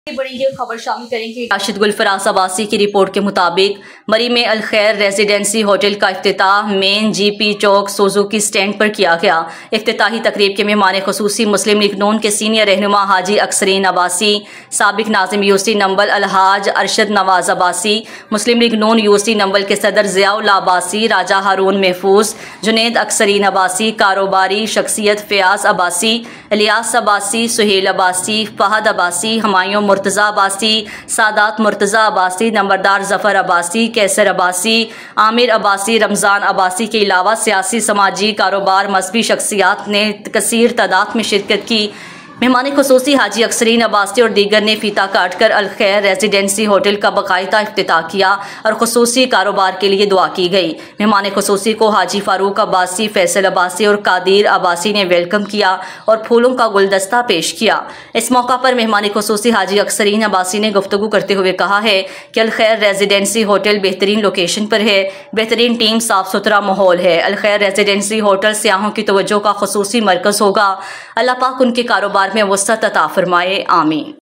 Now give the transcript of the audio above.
बड़ी ये खबर शामिल करेंगे। राशिद गुल फराज अब्बासी की रिपोर्ट के मुताबिक मरी में अल खैर रेजिडेंसी होटल का इफ्तिताह मेन जीपी चौक सुजुकी स्टैंड पर किया गया। इफ्तिताही तकरीब के मेहमान खुसूसी मुस्लिम लीग नून के सीनियर रहनुमा हाजी अक्सरीन अब्बासी, साबिक नाजिम यूसी नंबल अलहाज अरशद नवाज अब्बासी, मुस्लिम लीग नून यूसी नंबल के सदर ज़ियाउल अब्बासी, राजा हारून महफूज, जुनैद अक्सरीन अब्बासी, कारोबारी शख्सियत फ़याज़ अब्बासी, इलियास अब्बासी, सुहेल अब्बासी, फहद अब्बासी, हमायूं मुर्तज़ा अब्बासी, सादात मुर्तज़ा अब्बासी, नंबरदार ज़फ़र अब्बासी, कैसर अब्बासी, आमिर अब्बासी, रमज़ान अब्बासी के अलावा सियासी, समाजी, कारोबार, मजहबी शख्सियात ने कसीर तादाद में शिरकत की। मेहमान खुसूसी हाजी अक्सरीन अब्बासी और दीगर ने फीता काट कर अल खैर रेजिडेंसी होटल का बाकायदा इफ्तिताह किया और खुसूसी कारोबार के लिए दुआ की गई। मेहमान खुसूसी को हाजी फारूक अब्बासी, फैसल अब्बासी और कादिर अब्बासी ने वेलकम किया और फूलों का गुलदस्ता पेश किया। इस मौका पर मेहमान खुसूसी हाजी अक्सरीन अब्बासी ने गुफ्तगू करते हुए कहा है कि अल खैर रेजिडेंसी होटल बेहतरीन लोकेशन पर है, बेहतरीन टीम, साफ सुथरा माहौल है। अल खैर रेजिडेंसी होटल सियाहों की तवज्जो का खुसूसी मरकज़ होगा। अल्लाह पाक उनके कारोबार में वसअत अता फरमाए, आमीन।